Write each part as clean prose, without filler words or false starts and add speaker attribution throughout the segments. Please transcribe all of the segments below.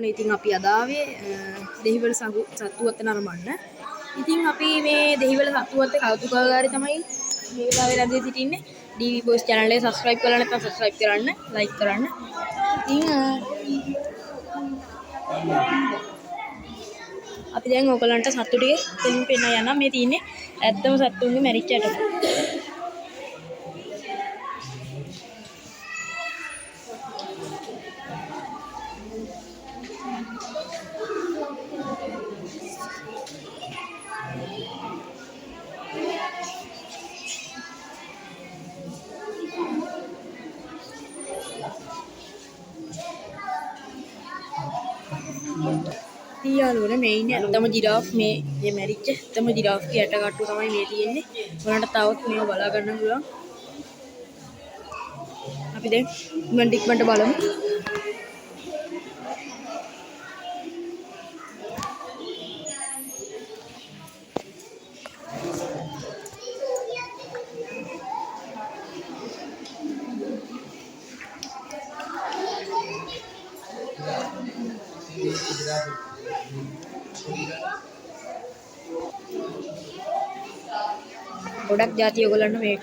Speaker 1: ඔන්න ඉතින් අපි අද ආවේ දෙහිවල සත්තුවත්ත නරඹන්න. ඉතින් අපි මේ දෙහිවල සත්තුවත්ත කෞතුකාගාරේ තමයි මේ වෙලාවේ රැඳී සිටින්නේ. DV Boys channel එක subscribe කරලා නැත්නම් subscribe කරන්න, like කරන්න. ඉතින් අපි දැන් ඔයගලන්ට සත්තු ටික දෙලින් පෙන්නන යනවා. මේ තියෙන්නේ ඇත්තම සත්තුන්ගේ මැරිච්ච ඇට. යාළුවනේ මේ ඉන්නේ ඇත්තම ජිරාෆ් මේ මැරිච්ච ඇත්තම ජිරාෆ්ගේ ඇට කට්ටු තමයි මේ තියෙන්නේ. ඔයාලට තවත් මේව බලා ගන්න පුළුවන්. අපි දැන් ඉක්මනට බලමු. ගොඩක් જાති ඔයගොල්ලන්ට මේ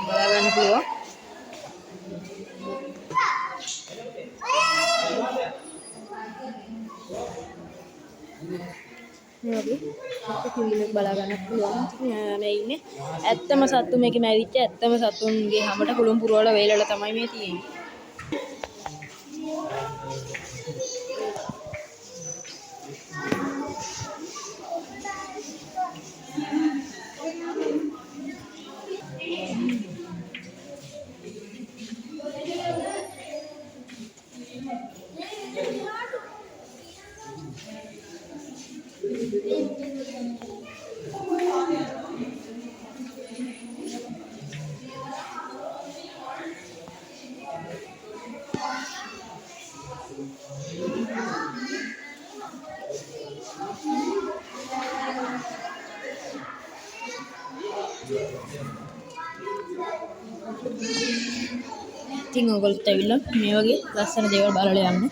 Speaker 1: බලා ගන්න පුළුවන්. මේ වගේ කිලිලක් බලා ගන්න පුළුවන්. මේ ඉන්නේ ඇත්තම සත්තු මේකේ මැරිච්ච ඇත්තම සතුන්ගේ හැමත කුළුම් පුරවල වේලලා තමයි මේ තියෙන්නේ. ඉතින් ඔයගොල්ලෝ ඇවිල්ලා මේ වගේ ලස්සන දේවල් බලලා යන්න.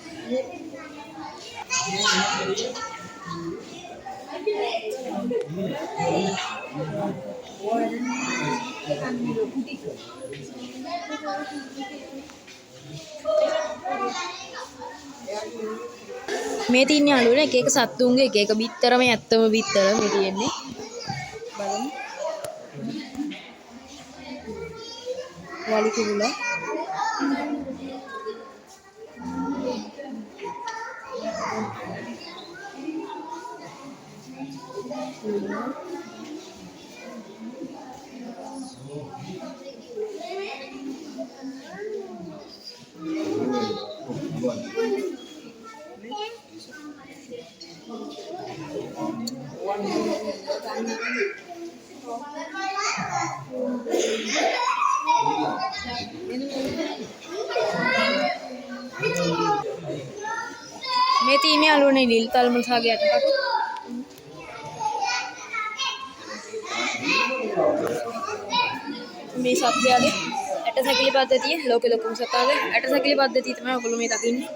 Speaker 1: මේ තියෙන යාළුවනේ එක එක සත්තුන්ගේ එක එක බිත්තර මේ ඇත්තම බිත්තර මේ තියෙන්නේ. බලමු. වලි කුරුල්ලා මේ තියෙන්නේ යාළුවනේ නිල් තල්මසාගේ ඇටකටු. මේ සත්‍යයේ ඇට සැකිලි පද්ධතිය ලෝකෙ ලොකුම සතාගේ ඇට සැකිලි පද්ධතිය තමයි ඔයගොල්ලෝ මේ දකින්නේ.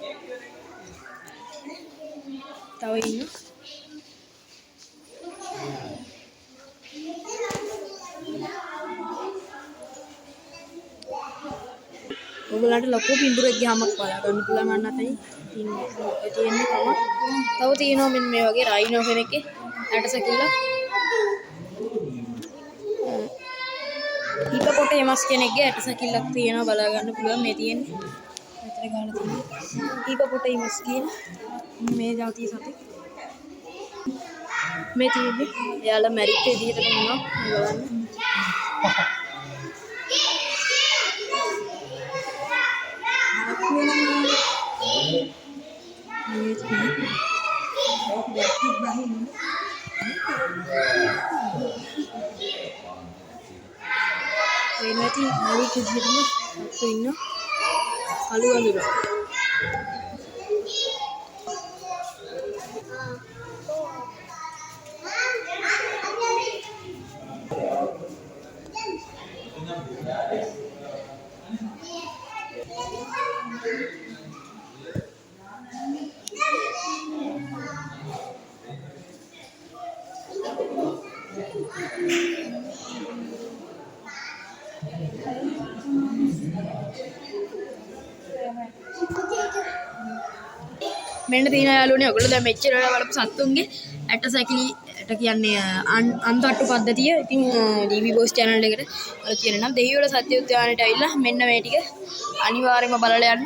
Speaker 1: තව ඉන්න ඔයගොල්ලන්ට ලොකු පිඹුරෙක් ගහමක් බලා ගන්න පුළුවන් අන්න අතයි තියෙන්නේ තමයි. තව තියෙනවා මෙන්න මේ වගේ රයිනෝ කෙනෙක්ගේ ඇට සැකිල්ල. හිපොපොටේමස් කෙනෙක්ගේ ඇට සැකිල්ලක් තියෙනවා බලා ගන්න පුළුවන් මේ තියෙන්නේ. මෙතන ගාලා තියෙන්නේ හිපොපොටේමස් කියන මේ જાතිය සතෙක්. මේ තියෙන්නේ එයාලා මැරිච්ච විදිහට ඉන්නවා බලන්න. වෙනති හරි කිසිම සත්තු ඉන්න කළු අඳුර. මෙන්න තියෙන යාළුවනේ ඔයගොල්ලෝ දැන් මෙච්චර වෙලා බලපු සත්තුන්ගේ ඇට සැකිලිට කියන්නේ අන්තට්ටු පද්ධතිය. ඉතින් DB Boys channel එකට ඔයාලා කියන නම් දෙහිවල සත්‍ය උද්‍යානයට ඇවිල්ලා මෙන්න මේ ටික අනිවාර්යෙන්ම බලලා යන්න.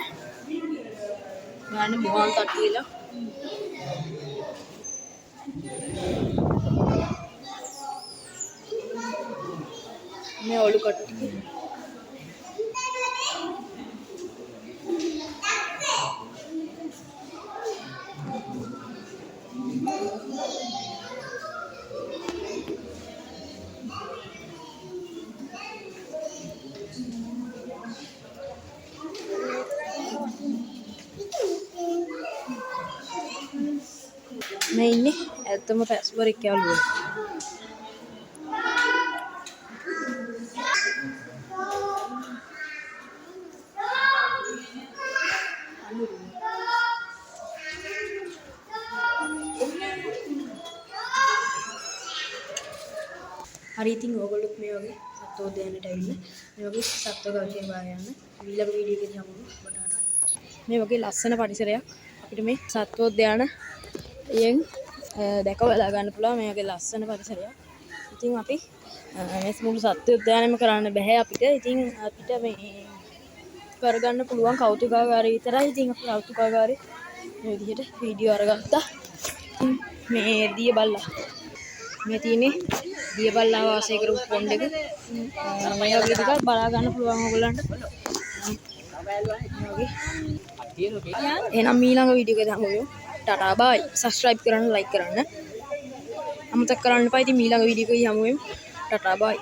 Speaker 1: ගන්න මොහොන් තට්ටු කියලා. මේ ඔලු කට්ටු ටික මේ ඉන්නේ ඇත්තම පැස්බරෙක් යාළුවෝ. හරි ඉතින් ඕගොල්ලොත් මේ වගේ සත්වෝද්‍යානයට ඇවිල්ලා මේ වගේ සත්ව ගවේෂණ බාර යන්න ඊළඟ වීඩියෝ එකේදී හමු වෙනවා. මේ වගේ ලස්සන පරිසරයක් අපිට මේ සත්වෝද්‍යානයෙන් දැක බලා ගන්න පුළුවන් මේ වගේ ලස්සන පරිසරයක්. ඉතින් අපි මේ මුළු සත්වෝද්‍යානෙම කරන්න බෑ අපිට. ඉතින් අපිට මේ කරගන්න පුළුවන් කෞතුකාගාරය විතරයි. ඉතින් අපි කෞතුකාගාරේ මේ විදිහට වීඩියෝ අරගත්තා. මේ දිය බල්ලා මේ තියෙන්නේ දිය බල්ලා වාසය කරපු පොන්ඩ් එක. මේ වගේ ටිකක් බලා ගන්න පුළුවන් ඕගොල්ලන්ට. එහෙනම් ඊළඟ වීඩියෝ එකේ හමු වෙමු. ටටා බයි. සබ්ස්ක්‍රයිබ් කරන්න, ලයික් කරන්න අමතක කරන්න එපා. ඉතින් ඊළඟ වීඩියෝ එකේ හමු වෙමු. ටටා බයි.